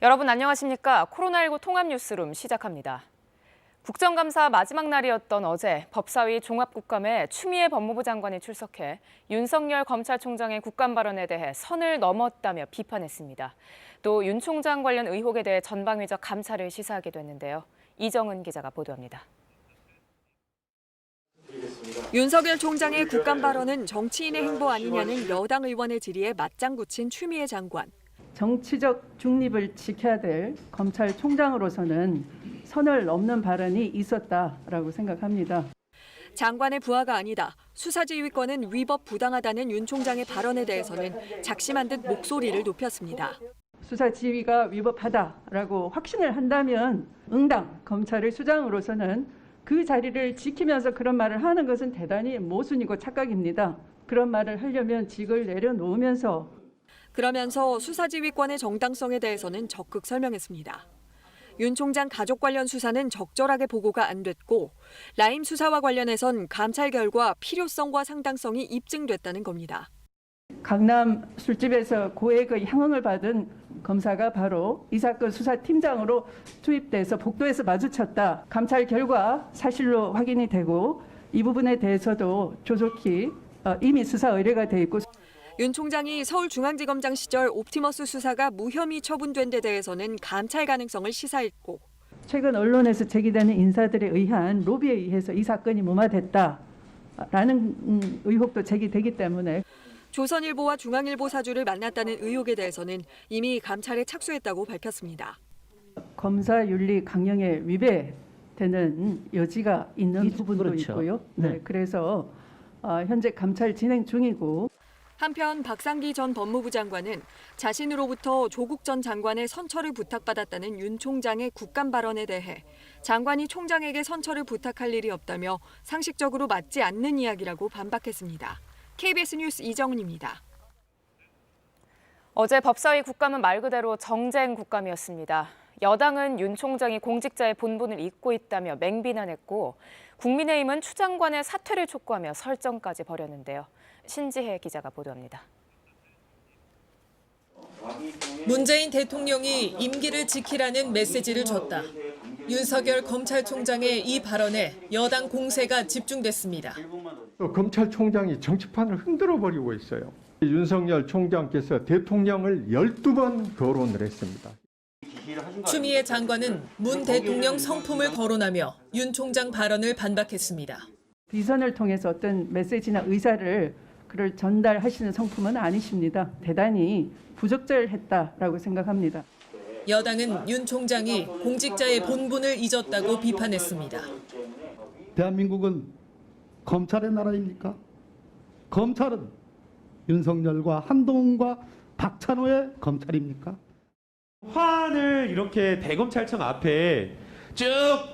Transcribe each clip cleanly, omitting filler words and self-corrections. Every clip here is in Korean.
여러분 안녕하십니까? 코로나19 통합뉴스룸 시작합니다. 국정감사 마지막 날이었던 어제 법사위 종합국감에 추미애 법무부 장관이 출석해 윤석열 검찰총장의 국감 발언에 대해 선을 넘었다며 비판했습니다. 또 윤 총장 관련 의혹에 대해 전방위적 감찰을 시사하게 됐는데요. 이정은 기자가 보도합니다. 윤석열 총장의 국감 발언은 정치인의 행보 아니냐는 여당 의원의 질의에 맞장구 친 추미애 장관. 정치적 중립을 지켜야 될 검찰총장으로서는 선을 넘는 발언이 있었다라고 생각합니다. 장관의 부하가 아니다. 수사지휘권은 위법 부당하다는 윤 총장의 발언에 대해서는 작심한 듯 목소리를 높였습니다. 수사 지휘가 위법하다라고 확신을 한다면 응당 검찰의 수장으로서는 그 자리를 지키면서 그런 말을 하는 것은 대단히 모순이고 착각입니다. 그런 말을 하려면 직을 내려놓으면서 그러면서 수사지휘권의 정당성에 대해서는 적극 설명했습니다. 윤 총장 가족 관련 수사는 적절하게 보고가 안 됐고 라임 수사와 관련해선 감찰 결과 필요성과 상당성이 입증됐다는 겁니다. 강남 술집에서 고액의 향응을 받은 검사가 바로 이 사건 수사팀장으로 투입돼서 복도에서 마주쳤다. 감찰 결과 사실로 확인이 되고 이 부분에 대해서도 조속히 이미 수사 의뢰가 돼 있고 윤 총장이 서울중앙지검장 시절 옵티머스 수사가 무혐의 처분된 데 대해서는 감찰 가능성을 시사했고 최근 언론에서 제기되는 인사들에 의한 로비에 의해서 이 사건이 무마됐다라는 의혹도 제기되기 때문에 조선일보와 중앙일보 사주를 만났다는 의혹에 대해서는 이미 감찰에 착수했다고 밝혔습니다. 검사윤리 강령에 위배되는 여지가 있는 부분도 그렇죠. 있고요. 네, 그래서 현재 감찰 진행 중이고 한편 박상기 전 법무부 장관은 자신으로부터 조국 전 장관의 선처를 부탁받았다는 윤 총장의 국감 발언에 대해 장관이 총장에게 선처를 부탁할 일이 없다며 상식적으로 맞지 않는 이야기라고 반박했습니다. KBS 뉴스 이정은입니다. 어제 법사위 국감은 말 그대로 정쟁 국감이었습니다. 여당은 윤 총장이 공직자의 본분을 잊고 있다며 맹비난했고 국민의힘은 추 장관의 사퇴를 촉구하며 설전까지 벌였는데요. 신지혜 기자가 보도합니다. 문재인 대통령이 임기를 지키라는 메시지를 줬다. 윤석열 검찰총장의 이 발언에 여당 공세가 집중됐습니다. 검찰총장이 정치판을 흔들어버리고 있어요. 윤석열 총장께서 대통령을 12번 거론을 했습니다. 추미애 장관은 문 대통령 성품을 거론하며 윤 총장 발언을 반박했습니다. 비선을 통해서 어떤 메시지나 의사를 그를 전달하시는 성품은 아니십니다. 대단히 부적절했다라고 생각합니다. 여당은 윤 총장이 공직자의 본분을 잊었다고 비판했습니다. 대한민국은 검찰의 나라입니까? 검찰은 윤석열과 한동훈과 박찬호의 검찰입니까? 화환을 이렇게 대검찰청 앞에 쭉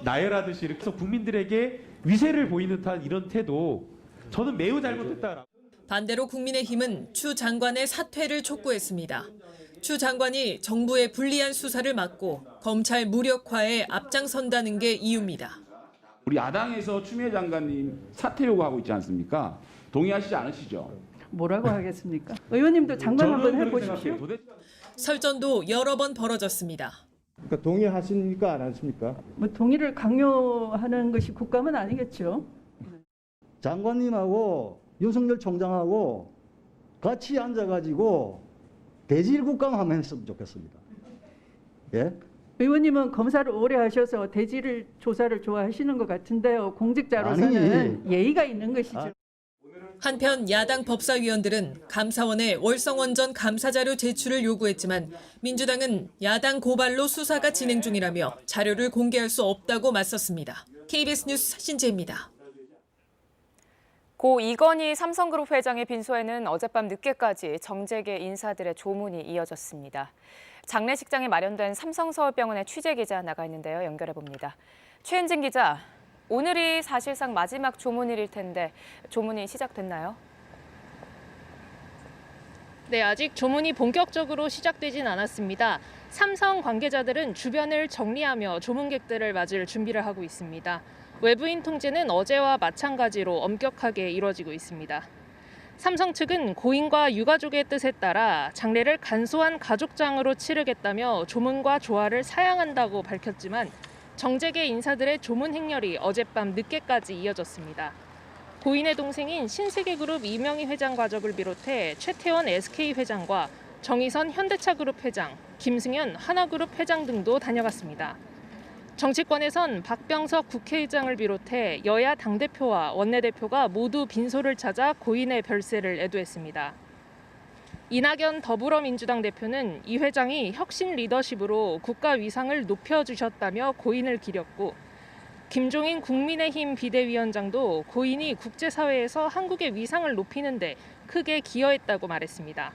나열하듯이 이렇게 해서 국민들에게 위세를 보이는 듯한 이런 태도 저는 매우 잘못했다라고. 반대로 국민의힘은 추 장관의 사퇴를 촉구했습니다. 추 장관이 정부의 불리한 수사를 막고 검찰 무력화에 앞장선다는 게 이유입니다. 우리 야당에서 추미애 장관님 사퇴 요구하고 있지 않습니까? 동의하시지 않으시죠? 뭐라고 하겠습니까? 의원님도 장관 한번 해보십시오. 설전도 여러 번 벌어졌습니다. 그러니까 동의하십니까 안 하십니까? 뭐 동의를 강요하는 것이 국감은 아니겠죠. 장관님하고 윤석열 총장하고 같이 앉아가지고 대질국감 한번 했으면 좋겠습니다. 예? 의원님은 검사를 오래 하셔서 대지를 조사를 좋아하시는 것 같은데요. 공직자로서는 예의가 있는 것이죠. 한편 야당 법사위원들은 감사원에 월성원전 감사자료 제출을 요구했지만 민주당은 야당 고발로 수사가 진행 중이라며 자료를 공개할 수 없다고 맞섰습니다. KBS 뉴스 신지혜입니다. 고 이건희 삼성그룹 회장의 빈소에는 어젯밤 늦게까지 정재계 인사들의 조문이 이어졌습니다. 장례식장에 마련된 삼성서울병원의 취재기자 나가 있는데요. 연결해봅니다. 최은진 기자, 오늘이 사실상 마지막 조문일일 텐데 조문이 시작됐나요? 네, 아직 조문이 본격적으로 시작되진 않았습니다. 삼성 관계자들은 주변을 정리하며 조문객들을 맞을 준비를 하고 있습니다. 외부인 통제는 어제와 마찬가지로 엄격하게 이루어지고 있습니다. 삼성 측은 고인과 유가족의 뜻에 따라 장례를 간소한 가족장으로 치르겠다며 조문과 조화를 사양한다고 밝혔지만 정재계 인사들의 조문 행렬이 어젯밤 늦게까지 이어졌습니다. 고인의 동생인 신세계그룹 이명희 회장 가족을 비롯해 최태원 SK회장과 정의선 현대차그룹 회장, 김승현 하나그룹 회장 등도 다녀갔습니다. 정치권에선 박병석 국회의장을 비롯해 여야 당대표와 원내대표가 모두 빈소를 찾아 고인의 별세를 애도했습니다. 이낙연 더불어민주당 대표는 이 회장이 혁신 리더십으로 국가 위상을 높여주셨다며 고인을 기렸고, 김종인 국민의힘 비대위원장도 고인이 국제사회에서 한국의 위상을 높이는 데 크게 기여했다고 말했습니다.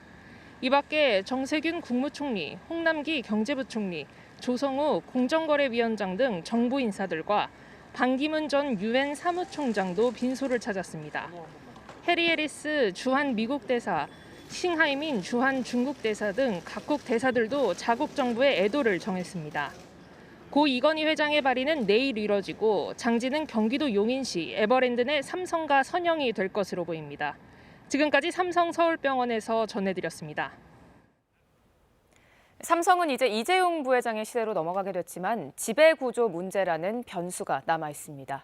이 밖에 정세균 국무총리, 홍남기 경제부총리, 조성우 공정거래위원장 등 정부 인사들과 반기문 전 유엔 사무총장도 빈소를 찾았습니다. 해리 해리스 주한 미국 대사, 싱하이민 주한 중국 대사 등 각국 대사들도 자국 정부의 애도를 정했습니다. 고 이건희 회장의 발의는 내일 이뤄지고 장지는 경기도 용인시 에버랜드 내 삼성가 선영이 될 것으로 보입니다. 지금까지 삼성 서울병원에서 전해드렸습니다. 삼성은 이제 이재용 부회장의 시대로 넘어가게 됐지만 지배구조 문제라는 변수가 남아 있습니다.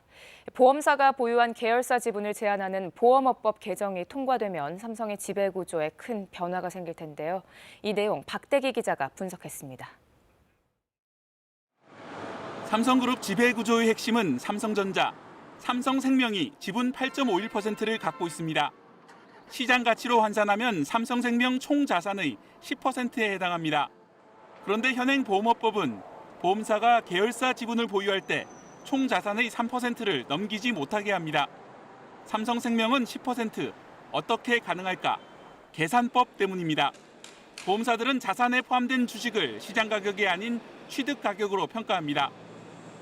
보험사가 보유한 계열사 지분을 제한하는 보험업법 개정이 통과되면 삼성의 지배구조에 큰 변화가 생길 텐데요. 이 내용 박대기 기자가 분석했습니다. 삼성그룹 지배구조의 핵심은 삼성전자, 삼성생명이 지분 8.51%를 갖고 있습니다. 시장 가치로 환산하면 삼성생명 총 자산의 10%에 해당합니다. 그런데 현행 보험업법은 보험사가 계열사 지분을 보유할 때 총 자산의 3%를 넘기지 못하게 합니다. 삼성생명은 10%, 어떻게 가능할까? 계산법 때문입니다. 보험사들은 자산에 포함된 주식을 시장 가격이 아닌 취득 가격으로 평가합니다.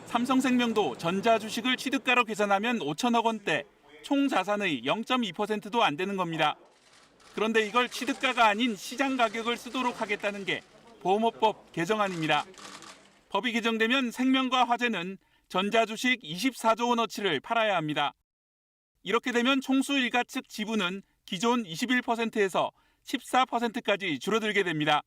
삼성생명도 전자주식을 취득가로 계산하면 5천억 원대, 총 자산의 0.2%도 안 되는 겁니다. 그런데 이걸 취득가가 아닌 시장 가격을 쓰도록 하겠다는 게 보험업법 개정안입니다. 법이 개정되면 생명과 화재는 전자주식 24조 원어치를 팔아야 합니다. 이렇게 되면 총수 일가 측 지분은 기존 21%에서 14%까지 줄어들게 됩니다.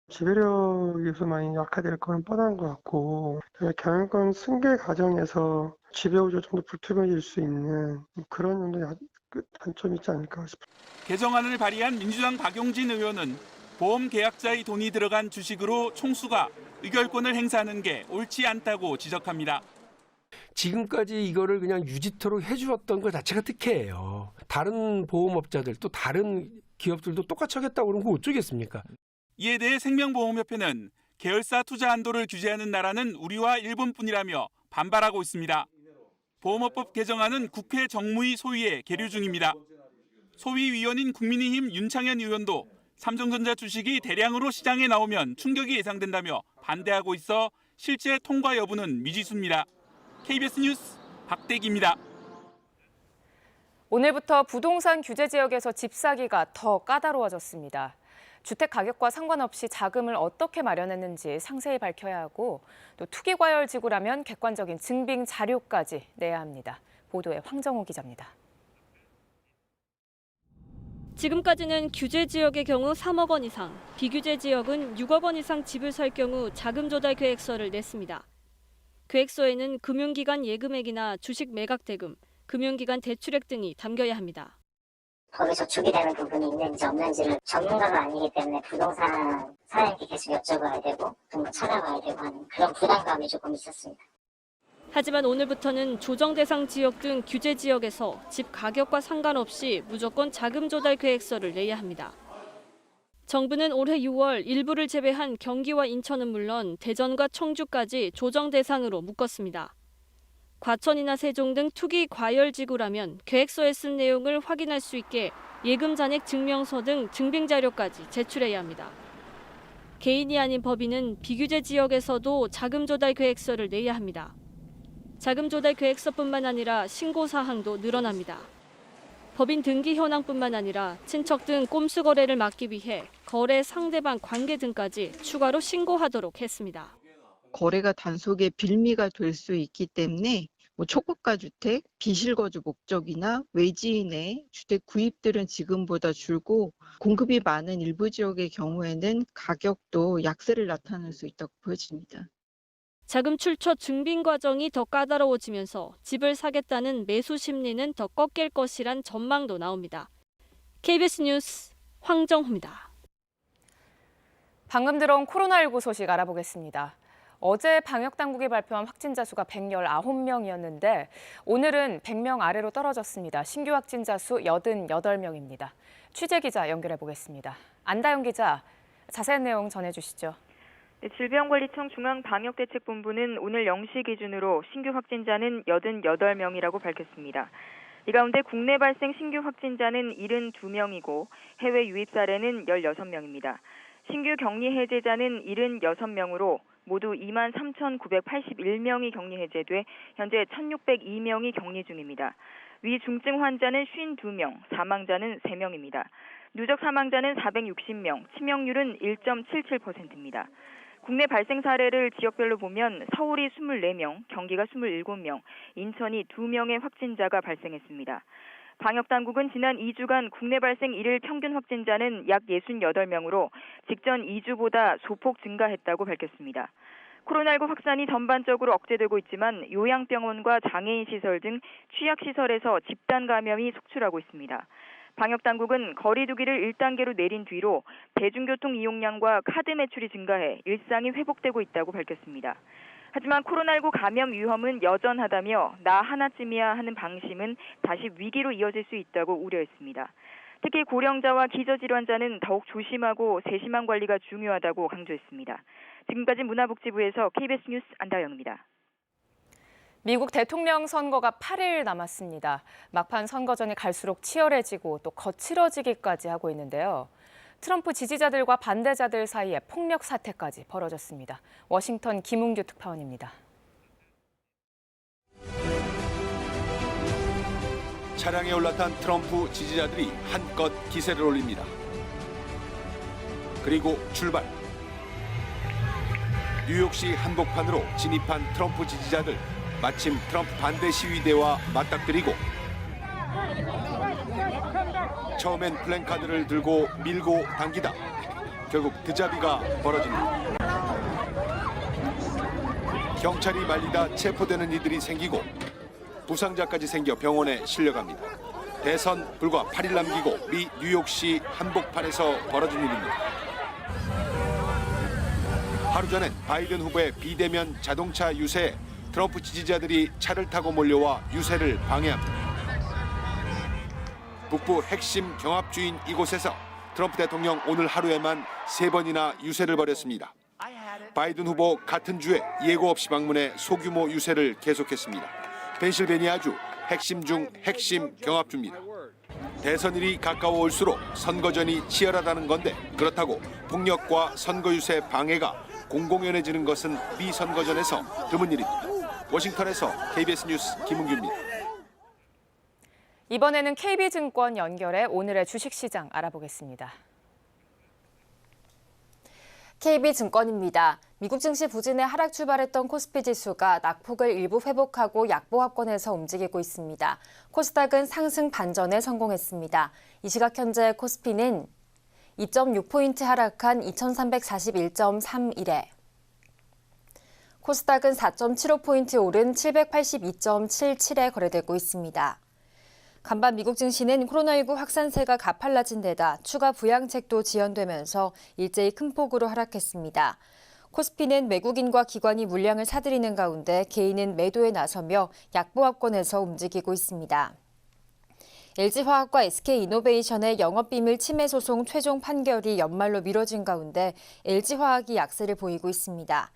지배력이 우선 많이 약화될 건 뻔한 것 같고, 경영권 승계 과정에서 지배구조 좀 더 불투명해질 수 있는 그런 정도의 단점이 있지 않을까 싶습니다. 개정안을 발의한 민주당 박용진 의원은 보험 계약자의 돈이 들어간 주식으로 총수가 의결권을 행사하는 게 옳지 않다고 지적합니다. 지금까지 이거를 그냥 유지토록 해주었던 것 자체가 특혜예요. 다른 보험업자들 또 다른 기업들도 똑같이 하겠다고 그러면 그거 어쩌겠습니까? 이에 대해 생명보험협회는 계열사 투자 한도를 규제하는 나라는 우리와 일본뿐이라며 반발하고 있습니다. 보험업법 개정안은 국회 정무위 소위에 계류 중입니다. 소위 위원인 국민의힘 윤창현 의원도 삼성전자 주식이 대량으로 시장에 나오면 충격이 예상된다며 반대하고 있어 실제 통과 여부는 미지수입니다. KBS 뉴스 박대기입니다. 오늘부터 부동산 규제 지역에서 집 사기가 더 까다로워졌습니다. 주택 가격과 상관없이 자금을 어떻게 마련했는지 상세히 밝혀야 하고 또 투기 과열 지구라면 객관적인 증빙 자료까지 내야 합니다. 보도에 황정호 기자입니다. 지금까지는 규제 지역의 경우 3억 원 이상, 비규제 지역은 6억 원 이상 집을 살 경우 자금 조달 계획서를 냈습니다. 계획서에는 금융기관 예금액이나 주식 매각 대금, 금융기관 대출액 등이 담겨야 합니다. 거기서 저축이되는 부분이 있는지 없는지를 전문가가 아니기 때문에 부동산 사장님께 계속 여쭤봐야 되고 또 찾아가야 되고 하는 그런 부담감이 조금 있었습니다. 하지만 오늘부터는 조정 대상 지역 등 규제 지역에서 집 가격과 상관없이 무조건 자금 조달 계획서를 내야 합니다. 정부는 올해 6월 일부를 제외한 경기와 인천은 물론 대전과 청주까지 조정 대상으로 묶었습니다. 과천이나 세종 등 투기 과열 지구라면 계획서에 쓴 내용을 확인할 수 있게 예금 잔액 증명서 등 증빙 자료까지 제출해야 합니다. 개인이 아닌 법인은 비규제 지역에서도 자금 조달 계획서를 내야 합니다. 자금 조달 계획서뿐만 아니라 신고 사항도 늘어납니다. 법인 등기 현황뿐만 아니라 친척 등 꼼수 거래를 막기 위해 거래 상대방 관계 등까지 추가로 신고하도록 했습니다. 거래가 단속의 빌미가 될 수 있기 때문에 초고가 주택, 비실거주 목적이나 외지인의 주택 구입들은 지금보다 줄고 공급이 많은 일부 지역의 경우에는 가격도 약세를 나타낼 수 있다고 보여집니다. 자금 출처 증빙 과정이 더 까다로워지면서 집을 사겠다는 매수 심리는 더 꺾일 것이란 전망도 나옵니다. KBS 뉴스 황정호입니다. 방금 들어온 코로나19 소식 알아보겠습니다. 어제 방역당국이 발표한 확진자 수가 119명이었는데 오늘은 100명 아래로 떨어졌습니다. 신규 확진자 수 88명입니다. 취재기자 연결해보겠습니다. 안다영 기자, 자세한 내용 전해주시죠. 네, 질병관리청 중앙방역대책본부는 오늘 0시 기준으로 신규 확진자는 88명이라고 밝혔습니다. 이 가운데 국내 발생 신규 확진자는 72명이고 해외 유입 사례는 16명입니다. 신규 격리 해제자는 76명으로 모두 23,981명이 격리 해제돼 현재 1,602명이 격리 중입니다. 위중증 환자는 52명, 사망자는 3명입니다. 누적 사망자는 460명, 치명률은 1.77%입니다. 국내 발생 사례를 지역별로 보면 서울이 24명, 경기가 27명, 인천이 2명의 확진자가 발생했습니다. 방역당국은 지난 2주간 국내 발생 일일 평균 확진자는 약 68명으로 직전 2주보다 소폭 증가했다고 밝혔습니다. 코로나19 확산이 전반적으로 억제되고 있지만 요양병원과 장애인 시설 등 취약시설에서 집단 감염이 속출하고 있습니다. 방역당국은 거리 두기를 1단계로 내린 뒤로 대중교통 이용량과 카드 매출이 증가해 일상이 회복되고 있다고 밝혔습니다. 하지만 코로나19 감염 위험은 여전하다며 나 하나쯤이야 하는 방심은 다시 위기로 이어질 수 있다고 우려했습니다. 특히 고령자와 기저질환자는 더욱 조심하고 세심한 관리가 중요하다고 강조했습니다. 지금까지 문화복지부에서 KBS 뉴스 안다영입니다. 미국 대통령 선거가 8일 남았습니다. 막판 선거전이 갈수록 치열해지고 또 거칠어지기까지 하고 있는데요. 트럼프 지지자들과 반대자들 사이에 폭력 사태까지 벌어졌습니다. 워싱턴 김웅규 특파원입니다. 차량에 올라탄 트럼프 지지자들이 한껏 기세를 올립니다. 그리고 출발. 뉴욕시 한복판으로 진입한 트럼프 지지자들. 마침 트럼프 반대 시위대와 맞닥뜨리고 처음엔 플랜카드를 들고 밀고 당기다 결국 드자비가 벌어집니다. 경찰이 말리다 체포되는 이들이 생기고 부상자까지 생겨 병원에 실려갑니다. 대선 불과 8일 남기고 미 뉴욕시 한복판에서 벌어진 일입니다. 하루 전엔 바이든 후보의 비대면 자동차 유세에 트럼프 지지자들이 차를 타고 몰려와 유세를 방해합니다. 북부 핵심 경합주인 이곳에서 트럼프 대통령 오늘 하루에만 3번이나 유세를 벌였습니다. 바이든 후보 같은 주에 예고 없이 방문해 소규모 유세를 계속했습니다. 펜실베니아주 핵심 중 핵심 경합주입니다. 대선일이 가까워올수록 선거전이 치열하다는 건데 그렇다고 폭력과 선거 유세 방해가 공공연해지는 것은 미 선거전에서 드문 일입니다. 워싱턴에서 KBS 뉴스 김웅규입니다. 이번에는 KB증권 연결해 오늘의 주식시장 알아보겠습니다. KB증권입니다. 미국 증시 부진에 하락 출발했던 코스피 지수가 낙폭을 일부 회복하고 약보합권에서 움직이고 있습니다. 코스닥은 상승 반전에 성공했습니다. 이 시각 현재 코스피는 2.6포인트 하락한 2341.31에 코스닥은 4.75포인트 오른 782.77에 거래되고 있습니다. 간밤 미국 증시는 코로나19 확산세가 가팔라진 데다 추가 부양책도 지연되면서 일제히 큰 폭으로 하락했습니다. 코스피는 외국인과 기관이 물량을 사들이는 가운데 개인은 매도에 나서며 약보합권에서 움직이고 있습니다. LG화학과 SK이노베이션의 영업비밀 침해 소송 최종 판결이 연말로 미뤄진 가운데 LG화학이 약세를 보이고 있습니다.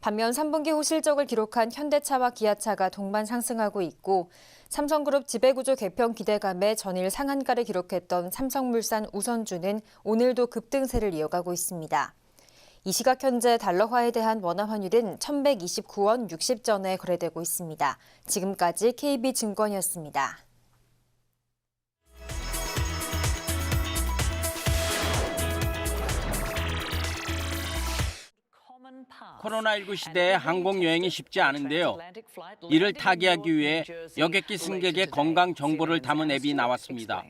반면 3분기 후 실적을 기록한 현대차와 기아차가 동반 상승하고 있고 삼성그룹 지배구조 개편 기대감에 전일 상한가를 기록했던 삼성물산 우선주는 오늘도 급등세를 이어가고 있습니다. 이 시각 현재 달러화에 대한 원화 환율은 1,129원 60전에 거래되고 있습니다. 지금까지 KB증권이었습니다. 코로나19 시대에 항공 여행이 쉽지 않은데요. 이를 타개하기 위해 여객기 승객의 건강 정보를 담은 앱이 나왔습니다.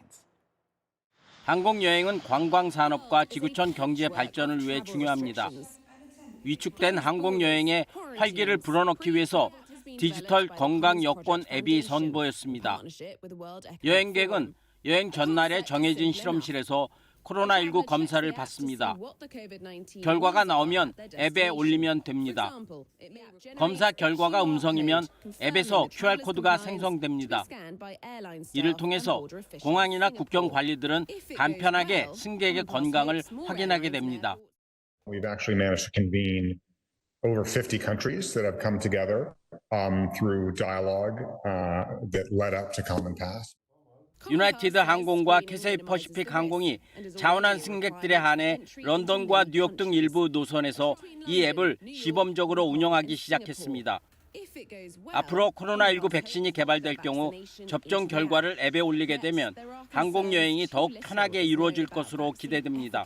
항공 여행은 관광 산업과 지구촌 경제 발전을 위해 중요합니다. 위축된 항공 여행에 활기를 불어넣기 위해서 디지털 건강 여권 앱이 선보였습니다. 여행객은 여행 전날에 정해진 실험실에서 코로나19 검사를 받습니다. 결과가 나오면 앱에 올리면 됩니다. 검사 결과가 음성이면 앱에서 QR코드가 생성됩니다. 이를 통해서 공항이나 국경 관리들은 간편하게 승객의 건강을 확인하게 됩니다. We've actually managed to convene over 50 countries that have come together through dialogue that led up to Common Pass. 유나이티드 항공과 캐세이 퍼시픽 항공이 자원한 승객들에 한해 런던과 뉴욕 등 일부 노선에서 이 앱을 시범적으로 운영하기 시작했습니다. 앞으로 코로나19 백신이 개발될 경우 접종 결과를 앱에 올리게 되면 항공 여행이 더욱 편하게 이루어질 것으로 기대됩니다.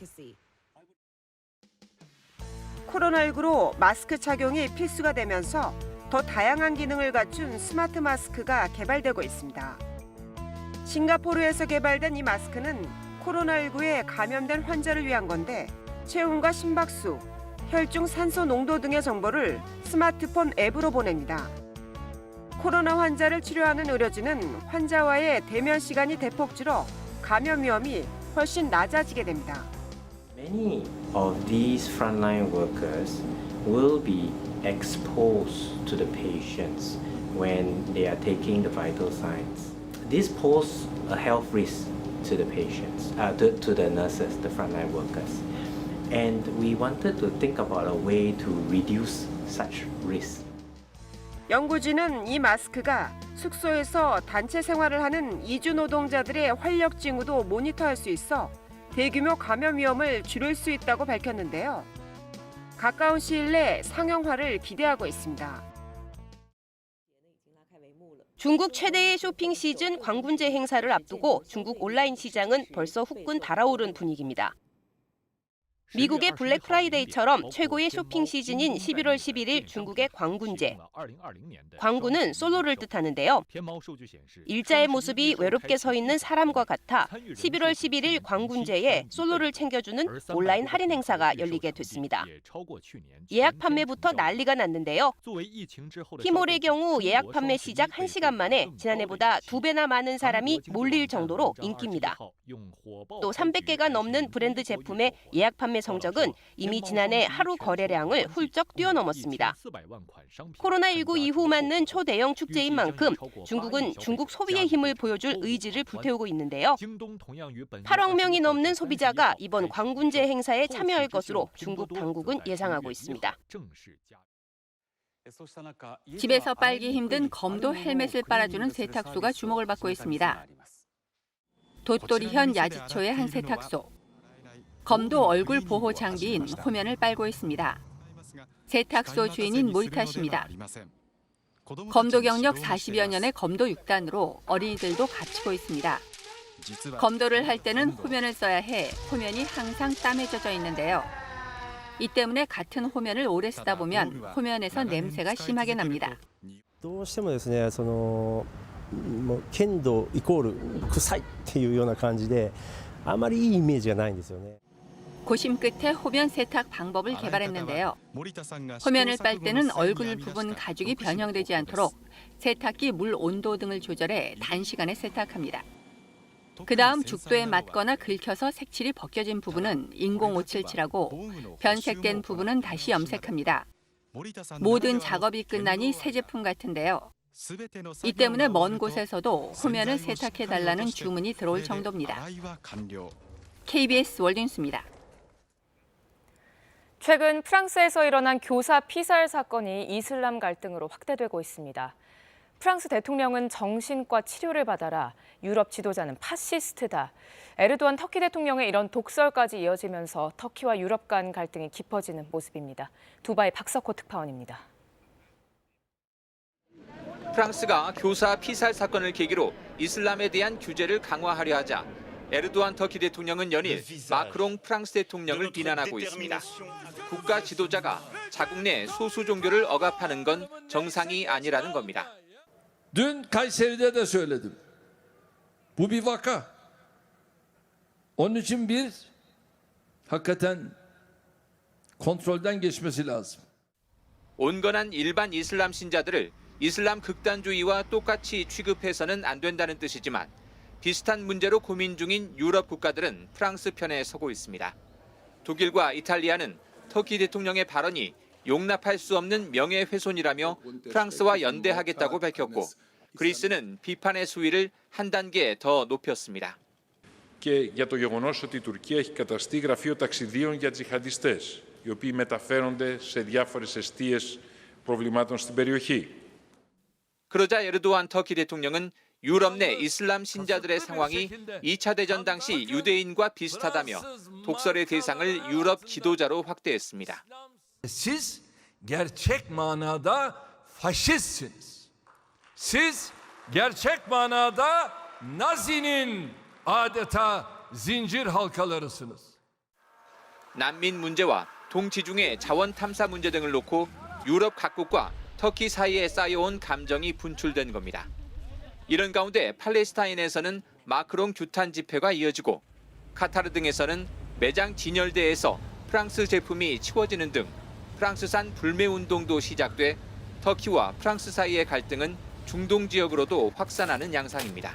코로나19로 마스크 착용이 필수가 되면서 더 다양한 기능을 갖춘 스마트 마스크가 개발되고 있습니다. 싱가포르에서 개발된 이 마스크는 코로나19에 감염된 환자를 위한 건데 체온과 심박수, 혈중 산소 농도 등의 정보를 스마트폰 앱으로 보냅니다. 코로나 환자를 치료하는 의료진은 환자와의 대면 시간이 대폭 줄어 감염 위험이 훨씬 낮아지게 됩니다. Many of these frontline workers will be exposed to the patients when they are taking the vital signs. This poses a health risk to the patients, to the nurses, the frontline workers. And we wanted to think about a way to reduce such risk. 연구진은 이 마스크가 숙소에서 단체 생활을 하는 이주 노동자들의 활력 징후도 모니터할 수 있어 대규모 감염 위험을 줄일 수 있다고 밝혔는데요. 가까운 시일 내 상용화를 기대하고 있습니다. 중국 최대의 쇼핑 시즌 광군제 행사를 앞두고 중국 온라인 시장은 벌써 후끈 달아오른 분위기입니다. 미국의 블랙 프라이데이처럼 최고의 쇼핑 시즌인 11월 11일 중국의 광군제. 광군은 솔로를 뜻하는데요. 일자의 모습이 외롭게 서 있는 사람과 같아 11월 11일 광군제에 솔로를 챙겨주는 온라인 할인 행사가 열리게 됐습니다. 예약 판매부터 난리가 났는데요. 티몰의 경우 예약 판매 시작 1시간 만에 지난해보다 2배나 많은 사람이 몰릴 정도로 인기입니다. 또 300개가 넘는 브랜드 제품의 예약 판매 성적은 이미 지난해 하루 거래량을 훌쩍 뛰어넘었습니다. 코로나19 이후 맞는 초대형 축제인 만큼 중국은 중국 소비의 힘을 보여줄 의지를 불태우고 있는데요. 8억 명이 넘는 소비자가 이번 광군제 행사에 참여할 것으로 중국 당국은 예상하고 있습니다. 집에서 빨기 힘든 검도 헬멧을 빨아주는 세탁소가 주목을 받고 있습니다. 돛도리현 야지초의 한 세탁소. 검도 얼굴 보호 장비인 호면을 빨고 있습니다. 세탁소 주인인 모리타 씨입니다. 검도 경력 40여 년의 검도 6단으로 어린이들도 갖추고 있습니다. 검도를 할 때는 호면을 써야 해 호면이 항상 땀에 젖어 있는데요. 이 때문에 같은 호면을 오래 쓰다 보면 호면에서 냄새가 심하게 납니다. どうしてもですね、剣道イコール臭いっていうような感じであまりいいイメージがないんですよね。 고심 끝에 호면 세탁 방법을 개발했는데요. 호면을 빨 때는 얼굴 부분 가죽이 변형되지 않도록 세탁기 물 온도 등을 조절해 단시간에 세탁합니다. 그 다음 죽도에 맞거나 긁혀서 색칠이 벗겨진 부분은 인공 오칠 칠하고 변색된 부분은 다시 염색합니다. 모든 작업이 끝나니 새 제품 같은데요. 이 때문에 먼 곳에서도 호면을 세탁해달라는 주문이 들어올 정도입니다. KBS 월드뉴스입니다. 최근 프랑스에서 일어난 교사 피살 사건이 이슬람 갈등으로 확대되고 있습니다. 프랑스 대통령은 정신과 치료를 받아라, 유럽 지도자는 파시스트다. 에르도안 터키 대통령의 이런 독설까지 이어지면서 터키와 유럽 간 갈등이 깊어지는 모습입니다. 두바이 박석호 특파원입니다. 프랑스가 교사 피살 사건을 계기로 이슬람에 대한 규제를 강화하려 하자 에르도안 터키 대통령은 연일 마크롱 프랑스 대통령을 bi난하고 있습니다. 국가 지도자가 자국 내 소수 종교를 억압하는 건 정상이 아니라는 겁니다. Dün Kayseri'de de söyledim. Bu bir vaka. Onun için bir hakikaten kontrolden geçmesi lazım. 온건한 일반 이슬람 신자들을 이슬람 극단주의와 똑같이 취급해서는 안 된다는 뜻이지만 비슷한 문제로 고민 중인 유럽 국가들은 프랑스 편에 서고 있습니다. 독일과 이탈리아는 터키 대통령의 발언이 용납할 수 없는 명예훼손이라며 프랑스와 연대하겠다고 밝혔고 그리스는 비판의 수위를 한 단계 더 높였습니다. Και για το γεγονός ότι η Τουρκία έχει καταστεί γραφείο ταξιδίων για τζιχαντιστές, οι οποίοι μεταφέρονται σε διάφορες εστίες προβλημάτων στην περιοχή. 그러자 에르도안 터키 대통령은 유럽 내 이슬람 신자들의 상황이 2차 대전 당시 유대인과 비슷하다며 독설의 대상을 유럽 지도자로 확대했습니다. Siz gerçek manada faşistsiniz. Siz gerçek manada Nazi'nin adeta zincir halkalarısınız. 난민 문제와 동지중해 자원 탐사 문제 등을 놓고 유럽 각국과 터키 사이에 쌓여온 감정이 분출된 겁니다. 이런 가운데 팔레스타인에서는 마크롱 규탄 집회가 이어지고 카타르 등에서는 매장 진열대에서 프랑스 제품이 치워지는 등 프랑스산 불매 운동도 시작돼 터키와 프랑스 사이의 갈등은 중동 지역으로도 확산하는 양상입니다.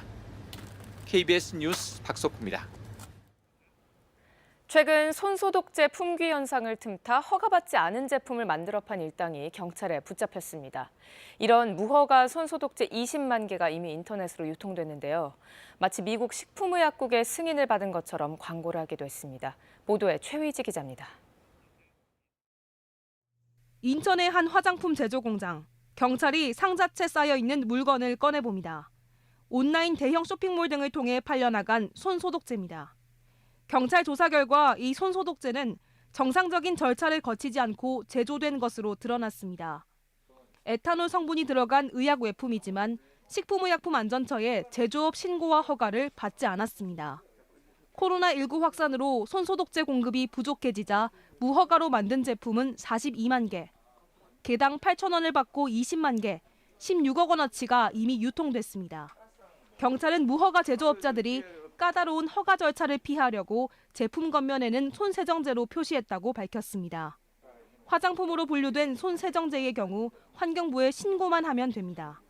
KBS 뉴스 박석구입니다. 최근 손소독제 품귀 현상을 틈타 허가받지 않은 제품을 만들어 판 일당이 경찰에 붙잡혔습니다. 이런 무허가 손소독제 20만 개가 이미 인터넷으로 유통됐는데요. 마치 미국 식품의약국의 승인을 받은 것처럼 광고를 하기도 했습니다. 보도에 최휘지 기자입니다. 인천의 한 화장품 제조 공장. 경찰이 상자채 쌓여있는 물건을 꺼내봅니다. 온라인 대형 쇼핑몰 등을 통해 팔려나간 손소독제입니다. 경찰 조사 결과 이 손소독제는 정상적인 절차를 거치지 않고 제조된 것으로 드러났습니다. 에탄올 성분이 들어간 의약 외품이지만 식품의약품안전처의 제조업 신고와 허가를 받지 않았습니다. 코로나19 확산으로 손소독제 공급이 부족해지자 무허가로 만든 제품은 42만 개, 개당 8,000원을 받고 20만 개, 16억 원어치가 이미 유통됐습니다. 경찰은 무허가 제조업자들이 까다로운 허가 절차를 피하려고 제품 겉면에는 손세정제로 표시했다고 밝혔습니다. 화장품으로 분류된 손세정제의 경우 환경부에 신고만 하면 됩니다.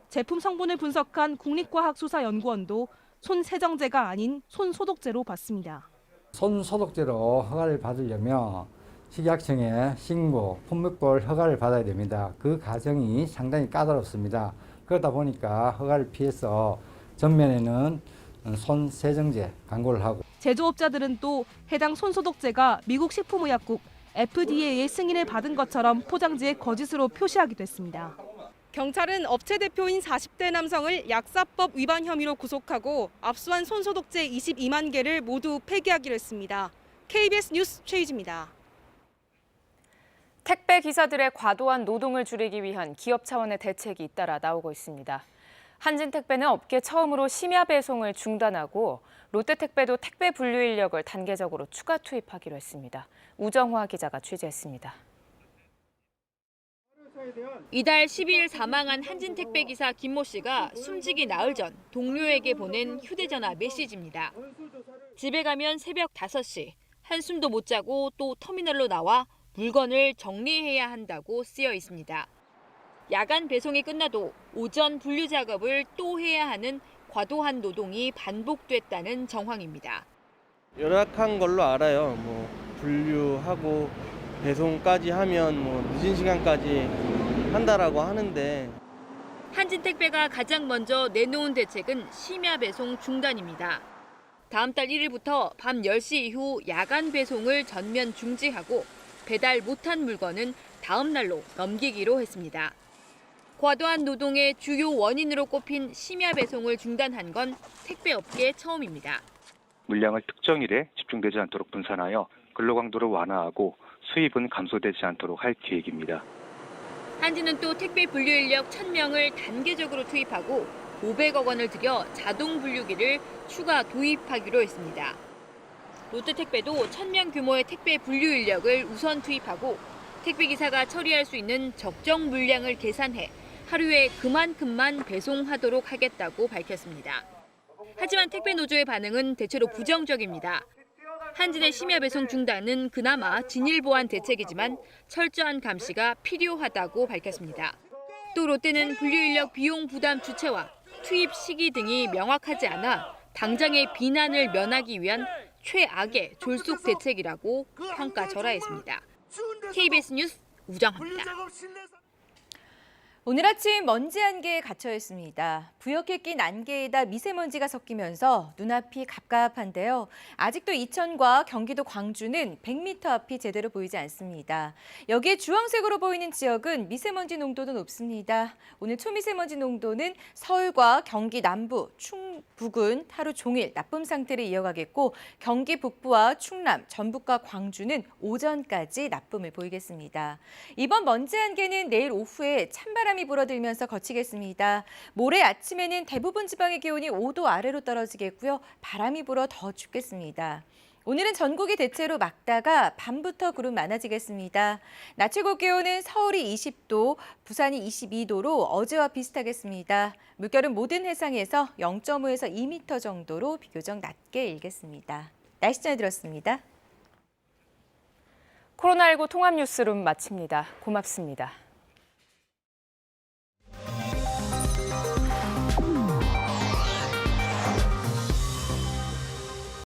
제품 성분을 분석한 국립과학수사연구원도 손세정제가 아닌 손소독제로 봤습니다. 손소독제로 허가를 받으려면 식약청에 신고, 품목별 허가를 받아야 됩니다. 그 과정이 상당히 까다롭습니다. 그러다 보니까 허가를 피해서 전면에는 손세정제 광고를 하고 제조업자들은 또 해당 손소독제가 미국 식품의약국 FDA의 승인을 받은 것처럼 포장지에 거짓으로 표시하기도 했습니다. 경찰은 업체 대표인 40대 남성을 약사법 위반 혐의로 구속하고 압수한 손소독제 22만 개를 모두 폐기하기로 했습니다. KBS 뉴스 최희지입니다. 택배 기사들의 과도한 노동을 줄이기 위한 기업 차원의 대책이 잇따라 나오고 있습니다. 한진택배는 업계 처음으로 심야 배송을 중단하고 롯데택배도 택배 분류 인력을 단계적으로 추가 투입하기로 했습니다. 우정화 기자가 취재했습니다. 이달 12일 사망한 한진택배 기사 김모 씨가 숨지기 나흘 전 동료에게 보낸 휴대전화 메시지입니다. 집에 가면 새벽 5시, 한숨도 못 자고 또 터미널로 나와 물건을 정리해야 한다고 쓰여 있습니다. 야간 배송이 끝나도 오전 분류 작업을 또 해야 하는 과도한 노동이 반복됐다는 정황입니다. 열악한 걸로 알아요. 분류하고 배송까지 하면 늦은 시간까지 한다라고 하는데. 한진택배가 가장 먼저 내놓은 대책은 심야 배송 중단입니다. 다음 달 1일부터 밤 10시 이후 야간 배송을 전면 중지하고 배달 못한 물건은 다음 날로 넘기기로 했습니다. 과도한 노동의 주요 원인으로 꼽힌 심야 배송을 중단한 건 택배업계 처음입니다. 물량을 특정일에 집중되지 않도록 분산하여 근로 강도를 완화하고 수입은 감소되지 않도록 할 계획입니다. 한진은 또 택배 분류 인력 1,000명을 단계적으로 투입하고 500억 원을 들여 자동 분류기를 추가 도입하기로 했습니다. 롯데택배도 1000명 규모의 택배 분류 인력을 우선 투입하고 택배기사가 처리할 수 있는 적정 물량을 계산해 하루에 그만큼만 배송하도록 하겠다고 밝혔습니다. 하지만 택배 노조의 반응은 대체로 부정적입니다. 한진의 심야 배송 중단은 그나마 진일보한 대책이지만 철저한 감시가 필요하다고 밝혔습니다. 또 롯데는 분류 인력 비용 부담 주체와 투입 시기 등이 명확하지 않아 당장의 비난을 면하기 위한 최악의 졸속 대책이라고 평가절하했습니다. KBS 뉴스 우정합니다. 오늘 아침 먼지 안개에 갇혀 있습니다. 부옇게 낀 안개에다 미세먼지가 섞이면서 눈앞이 갑갑한데요. 아직도 이천과 경기도 광주는 100m 앞이 제대로 보이지 않습니다. 여기에 주황색으로 보이는 지역은 미세먼지 농도도 높습니다. 오늘 초미세먼지 농도는 서울과 경기 남부, 충북은 하루 종일 나쁨 상태를 이어가겠고 경기 북부와 충남, 전북과 광주는 오전까지 나쁨을 보이겠습니다. 이번 먼지 안개는 내일 오후에 찬바람이 불어들면서 거치겠습니다. 모레 아침에는 대부분 지방의 기온이 5도 아래로 떨어지겠고요. 바람이 불어 더 춥겠습니다. 오늘은 전국이 대체로 맑다가 밤부터 구름 많아지겠습니다. 낮 최고 기온은 서울이 20도, 부산이 22도로 어제와 비슷하겠습니다. 물결은 모든 해상에서 0.5에서 2m 정도로 비교적 낮게 일겠습니다. 날씨 전해드렸습니다. 코로나19 통합 뉴스룸 마칩니다. 고맙습니다.